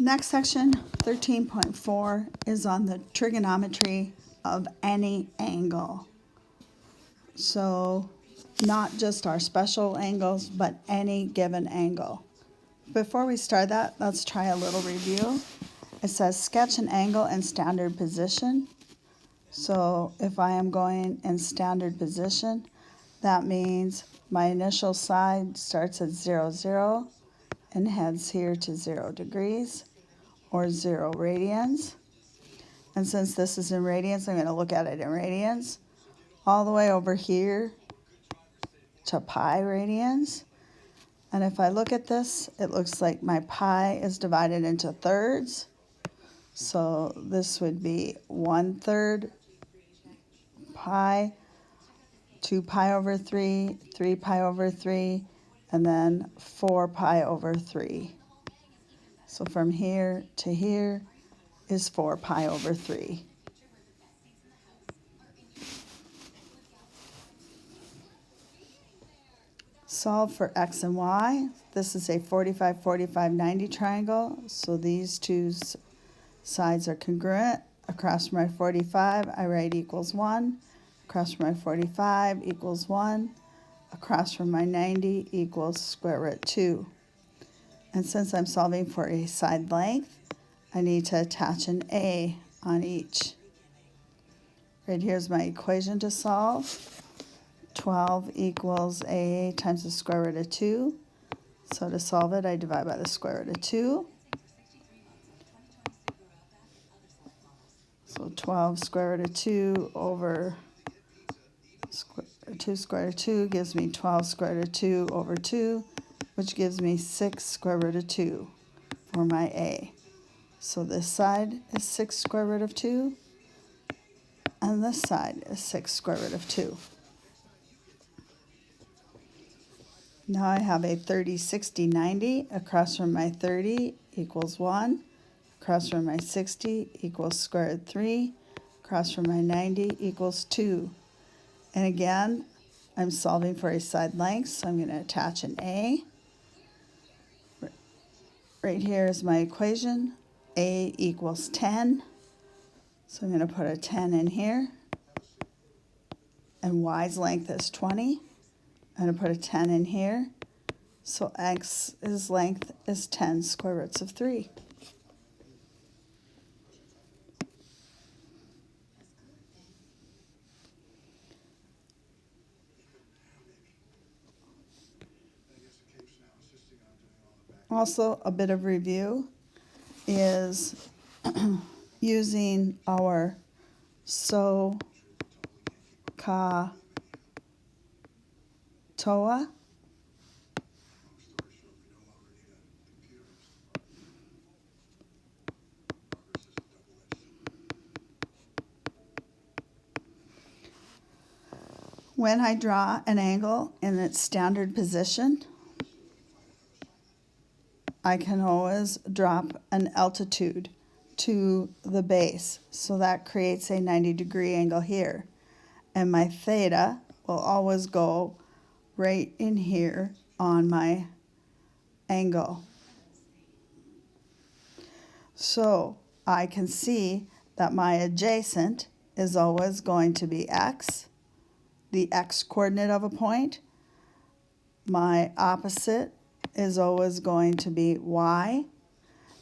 Next section, 13.4, is on the trigonometry of any angle. So not just our special angles, but any given angle. Before we start that, let's try a little review. It says sketch an angle in standard position. So if I am going in standard position, that means my initial side starts at 0, 0 and heads here to 0 degrees or 0 radians. And since this is in radians, I'm going to look at it in radians all the way over here to pi radians. And if I look at this, it looks like my pi is divided into thirds. So this would be 1/3 pi, 2 pi over 3, 3 pi over 3, and then 4 pi over 3. So from here to here is 4 pi over 3. Solve for x and y. This is a 45, 45, 90 triangle. So these two sides are congruent. Across from my 45, I write equals 1. Across from my 45 equals 1. Across from my 90 equals square root 2. And since I'm solving for a side length, I need to attach an a on each. Right here's my equation to solve. 12 equals a times the square root of 2. So to solve it, I divide by the square root of 2. So 12 square root of 2 over 2 square root of 2 gives me 12 square root of 2 over 2, which gives me 6 square root of 2 for my a. So this side is 6 square root of 2, and this side is 6 square root of 2. Now I have a 30, 60, 90. Across from my 30 equals 1. Across from my 60 equals square root of 3. Across from my 90 equals 2. And again, I'm solving for a side length, so I'm going to attach an a. Right here is my equation. A equals 10. So I'm going to put a 10 in here. And y's length is 20. I'm going to put a 10 in here. So x's length is 10 square roots of 3. Also, a bit of review is using our so, ka, toa. When I draw an angle in its standard position, I can always drop an altitude to the base. So that creates a 90-degree angle here. And my theta will always go right in here on my angle. So I can see that my adjacent is always going to be x, the x coordinate of a point. My opposite is always going to be y,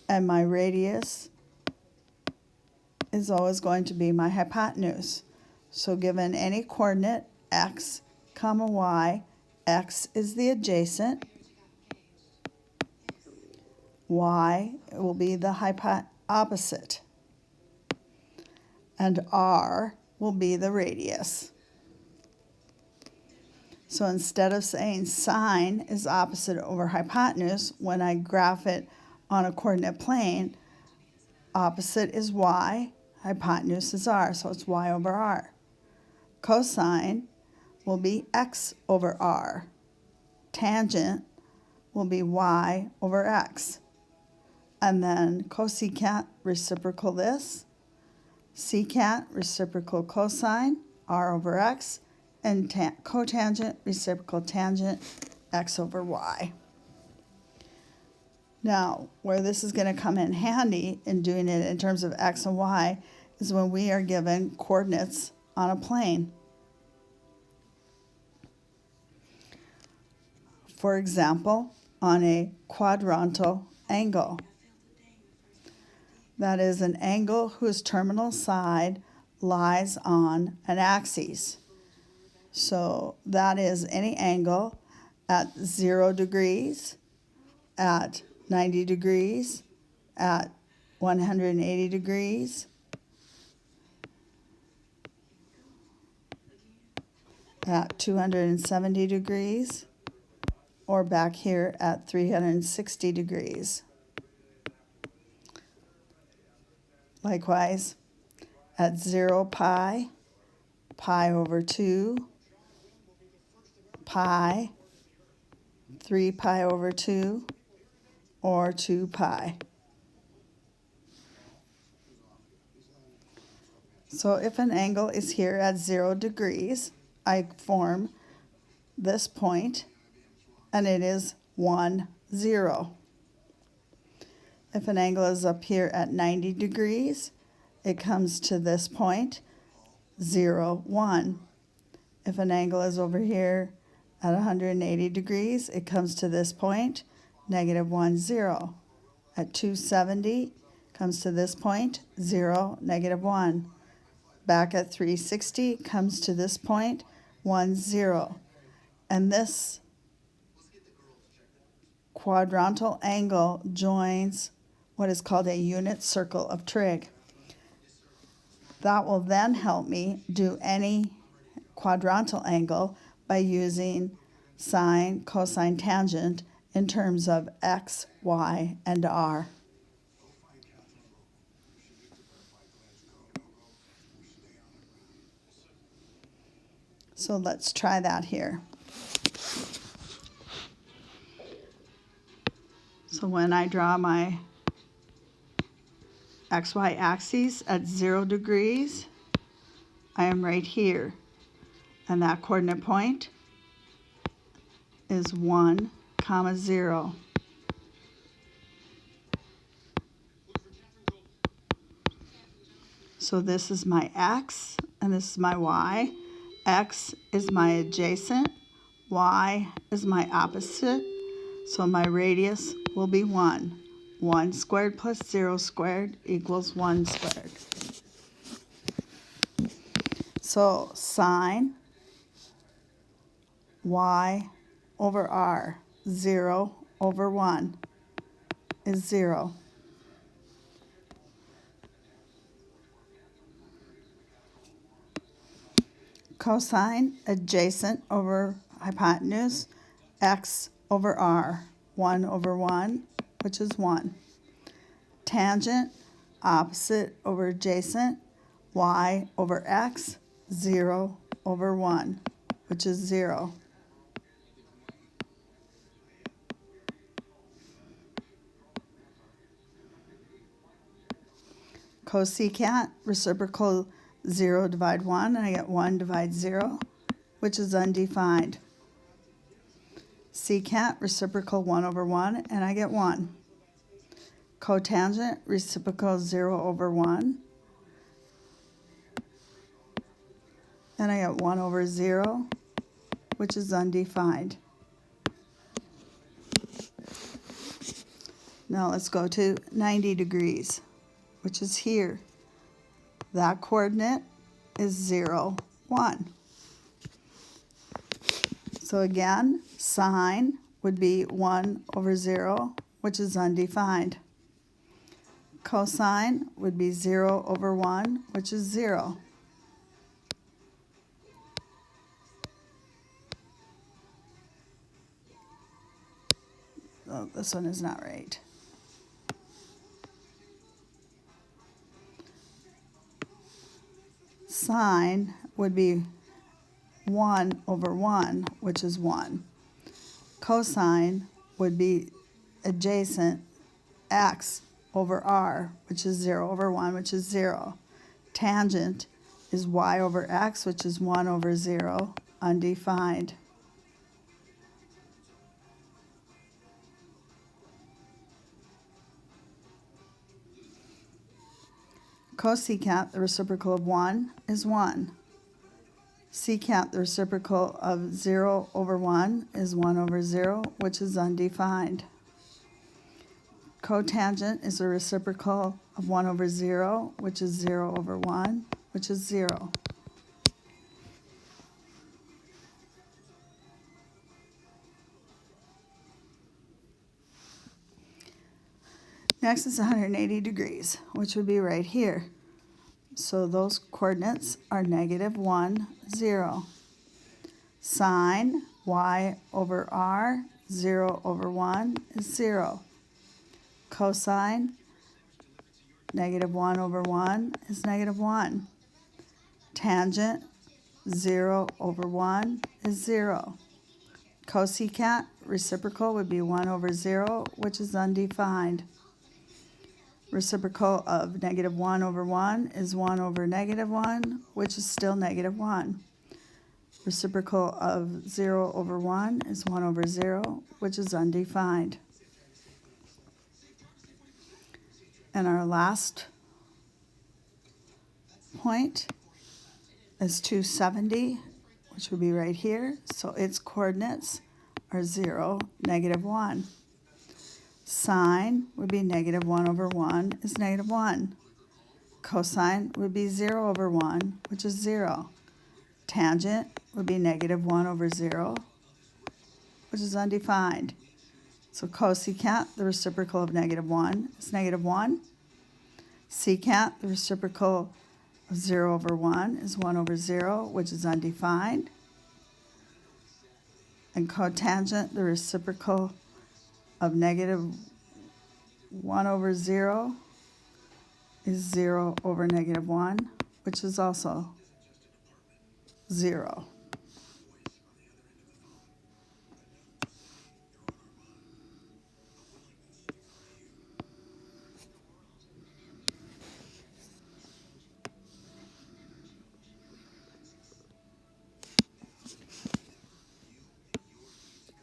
and my radius is always going to be my hypotenuse. So given any coordinate x, comma y, x is the adjacent, y will be the opposite, and r will be the radius. So instead of saying sine is opposite over hypotenuse, when I graph it on a coordinate plane, opposite is y, hypotenuse is r, so it's y over r. Cosine will be x over r. Tangent will be y over x. And then cosecant, reciprocal this. Secant, reciprocal cosine, r over x. And cotangent, reciprocal tangent, x over y. Now, where this is going to come in handy in doing it in terms of x and y is when we are given coordinates on a plane. For example, on a quadrantal angle. That is an angle whose terminal side lies on an axis. So that is any angle at 0 degrees, at 90 degrees, at 180 degrees, at 270 degrees, or back here at 360 degrees. Likewise, at 0 pi, pi over 2, pi, 3 pi over 2, or 2 pi. So if an angle is here at 0 degrees, I form this point, and it is 1, 0. If an angle is up here at 90 degrees, it comes to this point, 0, 1. If an angle is over here at 180 degrees, it comes to this point, negative 1, 0. At 270, comes to this point, 0, negative 1. Back at 360, comes to this point, 1, 0. And this quadrantal angle joins what is called a unit circle of trig. That will then help me do any quadrantal angle by using sine, cosine, tangent in terms of x, y, and r. So let's try that here. So when I draw my xy axis at 0 degrees, I am right here. And that coordinate point is 1, 0. So this is my x, and this is my y. X is my adjacent, y is my opposite, so my radius will be 1. 1 squared plus 0 squared equals 1 squared. So sine y over r, 0 over 1, is 0. Cosine adjacent over hypotenuse, x over r, 1 over 1, which is 1. Tangent, opposite over adjacent, y over x, 0 over 1, which is 0. Cosecant, reciprocal 0 divide 1, and I get 1 divide 0, which is undefined. Secant, reciprocal 1 over 1, and I get 1. Cotangent, reciprocal 0 over 1, and I get 1 over 0, which is undefined. Now let's go to 90 degrees, which is here. That coordinate is 0, 1. So again, sine would be 1 over 0, which is undefined. Cosine would be 0 over 1, which is 0. Oh, this one is not right. Sine would be 1 over 1, which is 1. Cosine would be adjacent x over r, which is 0 over 1, which is 0. Tangent is y over x, which is 1 over 0, undefined. Cosecant, the reciprocal of 1, is 1. Secant, the reciprocal of 0 over 1, is 1 over 0, which is undefined. Cotangent is the reciprocal of 1 over 0, which is 0 over 1, which is 0. Next is 180 degrees, which would be right here. So those coordinates are -1, 0. Sine y over r, 0 over 1 is 0. Cosine -1 over 1 is -1. Tangent 0 over 1 is 0. Cosecant, reciprocal, would be 1 over 0, which is undefined. Reciprocal of -1 over 1 is 1 over -1, which is still -1. Reciprocal of 0 over 1 is 1 over 0, which is undefined. And our last point is 270, which would be right here. So its coordinates are 0, -1. Sine would be -1 over 1 is -1. Cosine would be 0 over 1, which is 0. Tangent would be -1 over 0, which is undefined. So cosecant, the reciprocal of -1, is -1. Secant, the reciprocal of 0 over 1, is 1 over 0, which is undefined. And cotangent, the reciprocal of -1 over 0 is 0 over -1, which is also 0.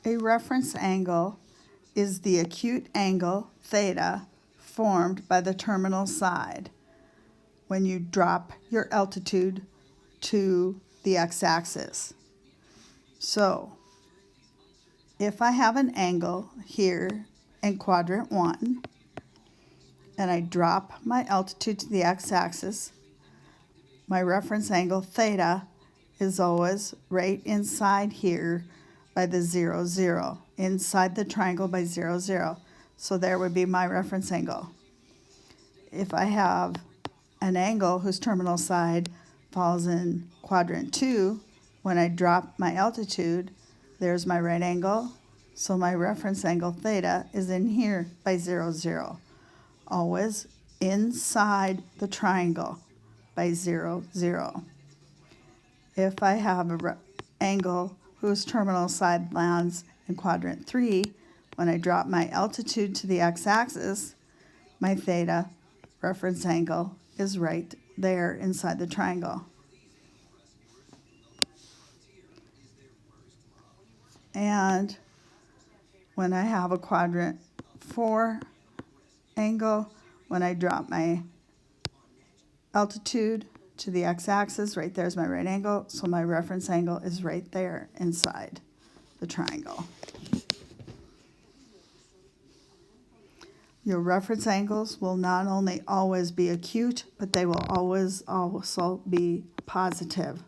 A reference angle is the acute angle theta formed by the terminal side when you drop your altitude to the x-axis. So if I have an angle here in quadrant 1 and I drop my altitude to the x-axis, my reference angle theta is always right inside here by the 0, 0, inside the triangle by 0, 0. So there would be my reference angle. If I have an angle whose terminal side falls in quadrant 2, when I drop my altitude, there's my right angle. So my reference angle theta is in here by 0, 0. Always inside the triangle by 0, 0. If I have an angle whose terminal side lands in quadrant 3, when I drop my altitude to the x-axis, my theta reference angle is right there inside the triangle. And when I have a quadrant 4 angle, when I drop my altitude to the x-axis, right there's my right angle, so my reference angle is right there inside the triangle. Your reference angles will not only always be acute, but they will always also be positive.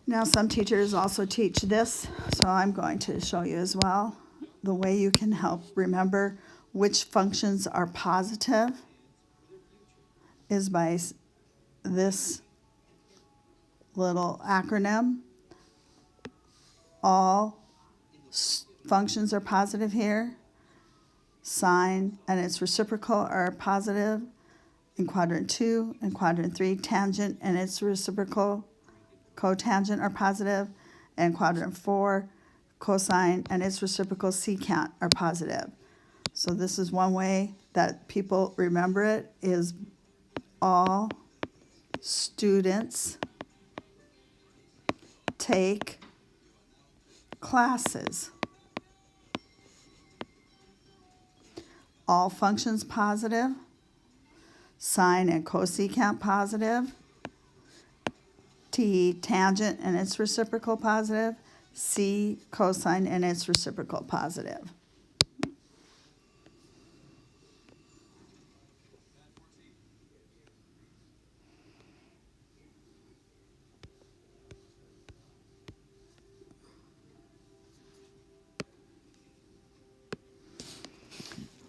Now some teachers also teach this, so I'm going to show you as well. The way you can help remember which functions are positive is by this little acronym. All functions are positive here. Sine and its reciprocal are positive in quadrant 2. In quadrant 3, tangent and its reciprocal, cotangent, are positive. And quadrant 4, cosine and its reciprocal, secant, are positive. So this is one way that people remember it, is all students take classes. All functions positive. Sine and cosecant positive. T tangent and its reciprocal positive. C cosine and its reciprocal positive.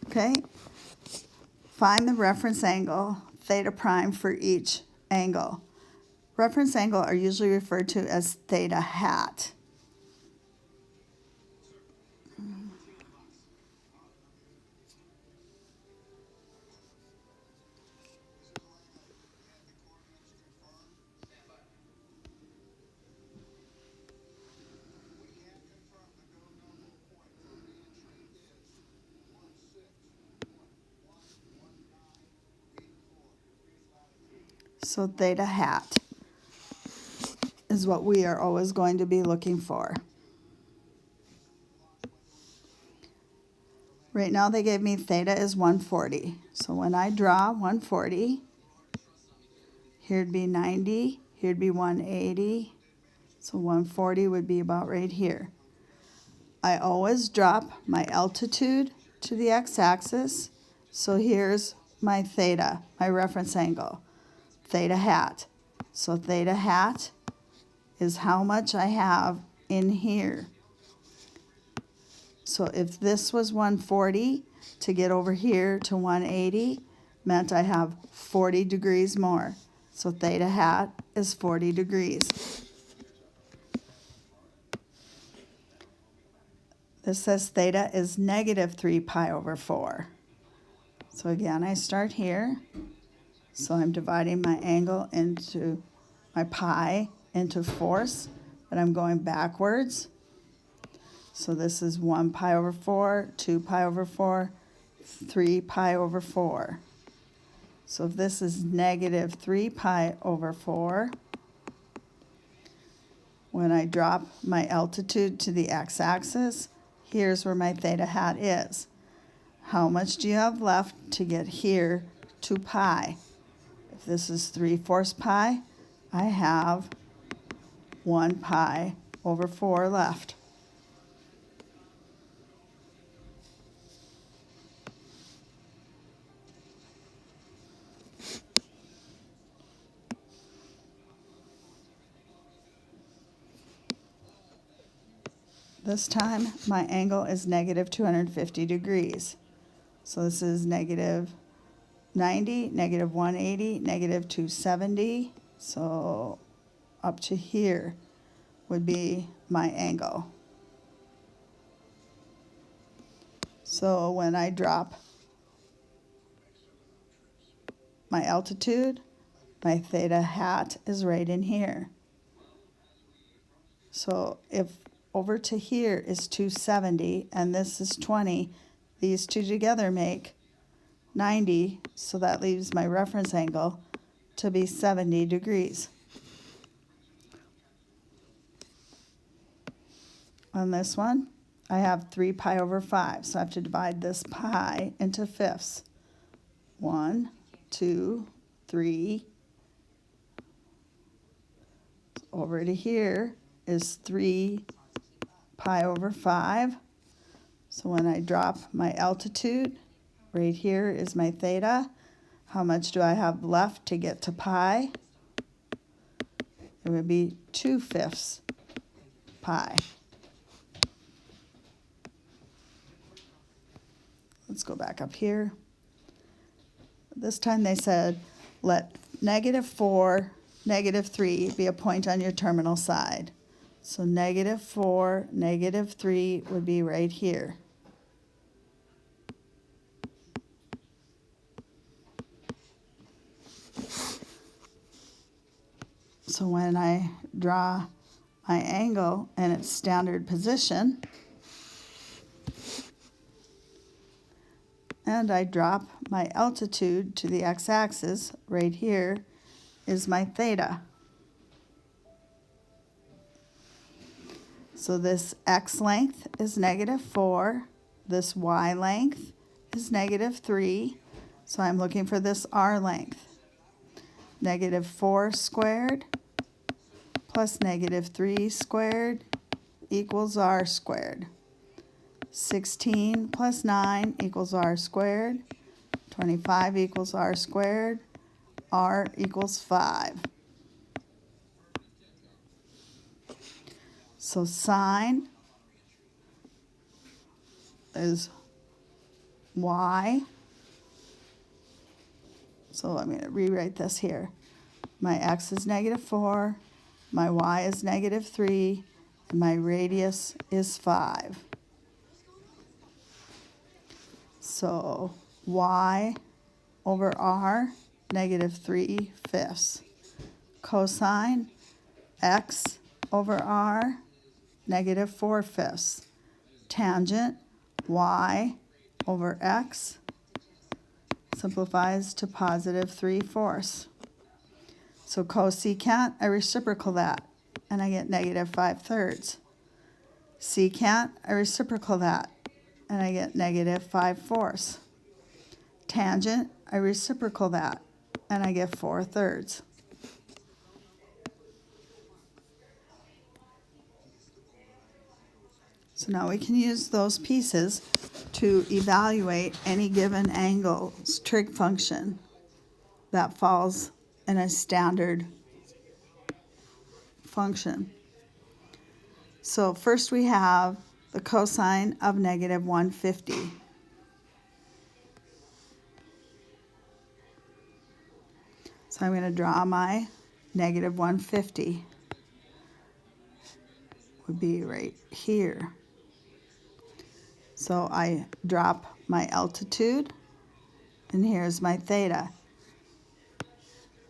Okay, find the reference angle, theta prime, for each angle. Reference angle are usually referred to as theta hat. So theta hat is what we are always going to be looking for. Right now they gave me theta is 140. So when I draw 140, here'd be 90, here'd be 180. So 140 would be about right here. I always drop my altitude to the x-axis. So here's my theta, my reference angle, theta hat. So theta hat is how much I have in here. So if this was 140, to get over here to 180 meant I have 40 degrees more. So theta hat is 40 degrees. This says theta is negative 3 pi over 4. So again, I start here. So I'm dividing my angle into my pi into fourths, but I'm going backwards. So this is 1 pi over 4, 2 pi over 4, 3 pi over 4. So if this is negative 3 pi over 4, when I drop my altitude to the x-axis, here's where my theta hat is. How much do you have left to get here to pi? If this is 3/4 pi, I have 1 pi over 4 left. This time, my angle is negative 250 degrees. So this is negative 90, negative 180, negative 270. So up to here would be my angle. So when I drop my altitude, my theta hat is right in here. So if over to here is 270 and this is 20, these two together make 90, so that leaves my reference angle to be 70 degrees. On this one, I have 3 pi over 5, so I have to divide this pi into fifths. 1, 2, 3. Over to here is 3 pi over 5. So when I drop my altitude, right here is my theta. How much do I have left to get to pi? It would be 2/5 pi. Let's go back up here. This time they said, let -4, -3 be a point on your terminal side. So -4, -3 would be right here. So when I draw my angle in its standard position, and I drop my altitude to the x-axis, right here is my theta. So this x length is -4. This y length is -3. So I'm looking for this r length. -4 squared plus -3 squared equals r squared. 16 plus 9 equals r squared. 25 equals r squared. R equals 5. So sine is y. So I'm going to rewrite this here. My x is -4, my y is -3, and my radius is 5. So y over r, -3/5. Cosine x over r, -4/5. Tangent y over x simplifies to +3/4. So cosecant, I reciprocal that, and I get -5/3. Secant, I reciprocal that, and I get -5/4. Tangent, I reciprocal that, and I get 4/3. So now we can use those pieces to evaluate any given angle's trig function that falls in a standard function. So first we have the cosine of -150. So I'm going to draw my -150. Would be right here. So I drop my altitude, and here's my theta.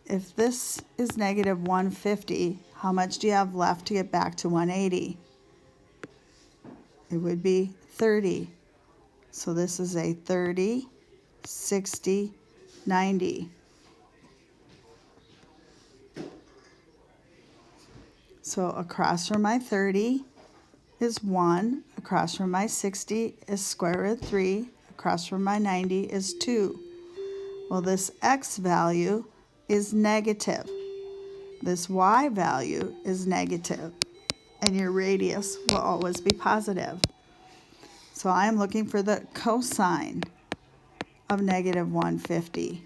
If this is -150, how much do you have left to get back to 180? It would be 30. So this is a 30, 60, 90. So across from my 30 is 1. Across from my 60 is square root 3. Across from my 90 is 2. Well, this x value is negative. This y value is negative. And your radius will always be positive. So I am looking for the cosine of -150.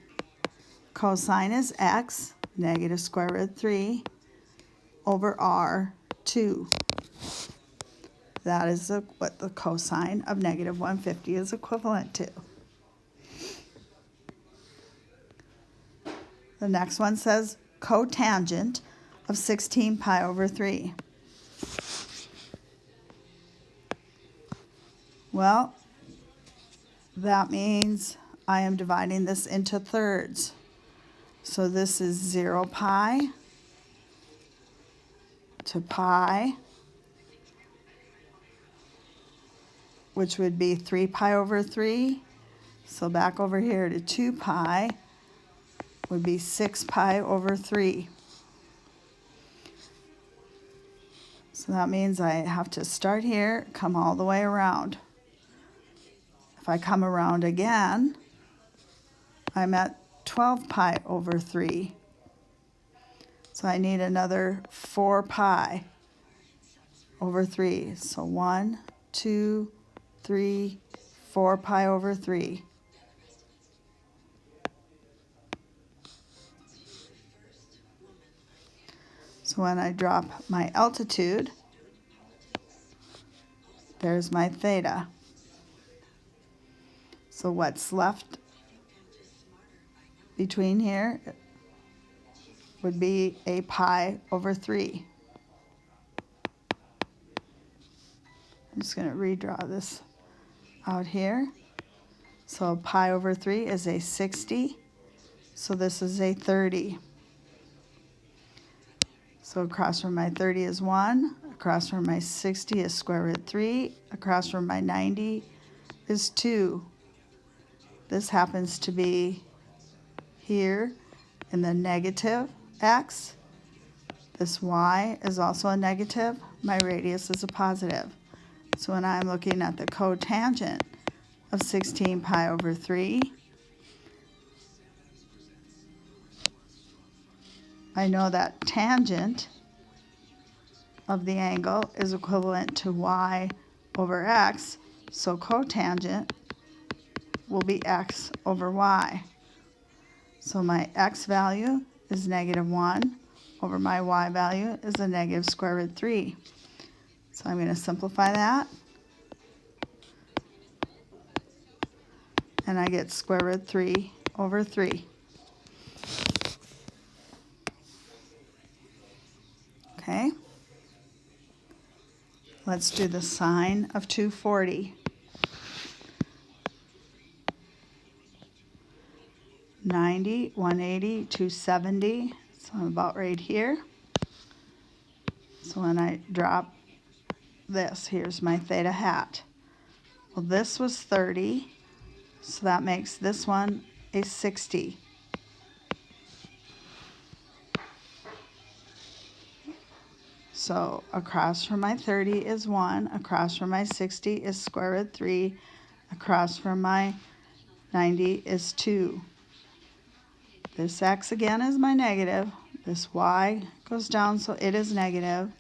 Cosine is x, negative square root 3, over r, 2. That is what the cosine of -150 is equivalent to. The next one says cotangent of 16 pi over 3. Well, that means I am dividing this into thirds. So this is 0 pi to pi, which would be 3 pi over 3. So back over here to 2 pi would be 6 pi over 3. So that means I have to start here, come all the way around. If I come around again, I'm at 12 pi over 3. So I need another 4 pi over 3. So 1, 2, 3, 4 pi over 3. So when I drop my altitude, there's my theta. So what's left between here would be a pi over 3. I'm just going to redraw this out here. So pi over 3 is a 60. So this is a 30. So across from my 30 is 1. Across from my 60 is square root 3. Across from my 90 is 2. This happens to be here in the negative x. This y is also a negative. my radius is a positive. So when I'm looking at the cotangent of 16 pi over 3, I know that tangent of the angle is equivalent to y over x, so cotangent will be x over y. So my x value is -1 over my y value is a negative square root 3. So I'm going to simplify that. And I get square root 3 over 3. Okay. Let's do the sine of 240. 90, 180, 270. So I'm about right here. So when I drop this, here's my theta hat. Well, this was 30, so that makes this one a 60. So across from my 30 is 1, across from my 60 is square root 3, across from my 90 is 2. This x again is my negative. This y goes down, so it is negative.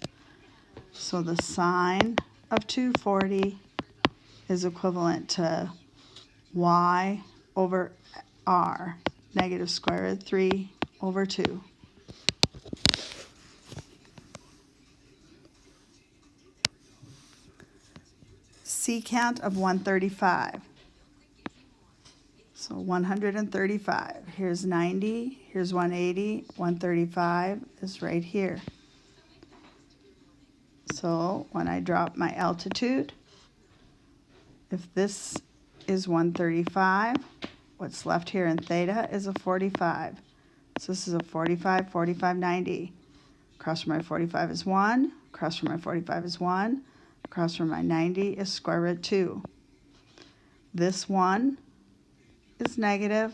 So the sine of 240 is equivalent to y over r, negative square root 3 over 2. Secant of 135. So 135. Here's 90, here's 180, 135 is right here. So when I drop my altitude, if this is 135, what's left here in theta is a 45. So this is a 45, 45, 90. Across from my 45 is 1, across from my 45 is 1, across from my 90 is square root 2. This one is negative,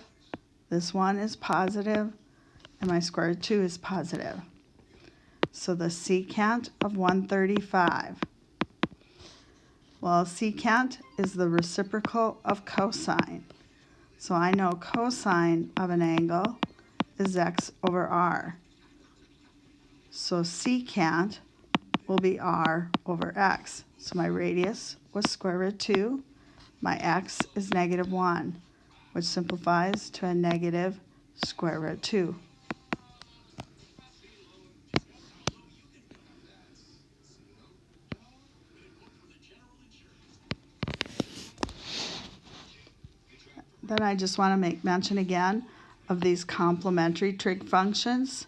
this one is positive, and my square root 2 is positive. So the secant of 135. Well, secant is the reciprocal of cosine. So I know cosine of an angle is x over r. So secant will be r over x. So my radius was square root 2. My x is -1, which simplifies to a negative square root 2. Then I just want to make mention again of these complementary trig functions.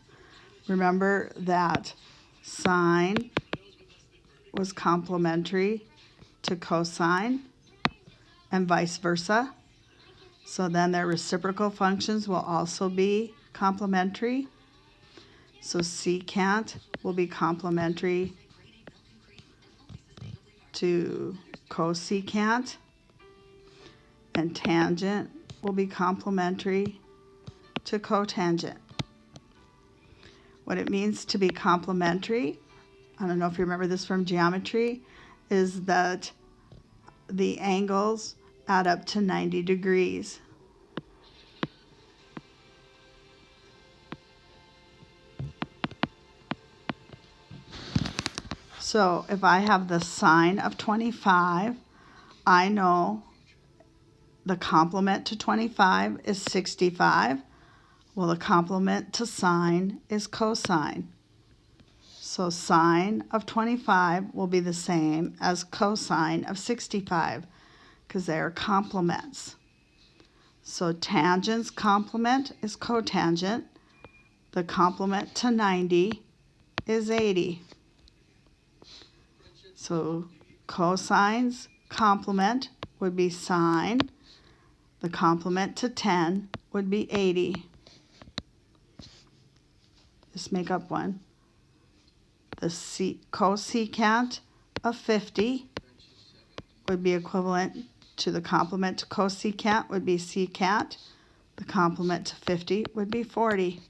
Remember that sine was complementary to cosine and vice versa. So then their reciprocal functions will also be complementary. So secant will be complementary to cosecant, and tangent will be complementary to cotangent. What it means to be complementary, I don't know if you remember this from geometry, is that the angles add up to 90 degrees. So if I have the sine of 25, I know the complement to 25 is 65. Well, the complement to sine is cosine. So sine of 25 will be the same as cosine of 65 because they are complements. So tangent's complement is cotangent. The complement to 90 is 80. So cosine's complement would be sine. The complement to 10 would be 80. Just make up one. The cosecant of 50 would be equivalent to the complement to cosecant would be secant. The complement to 50 would be 40.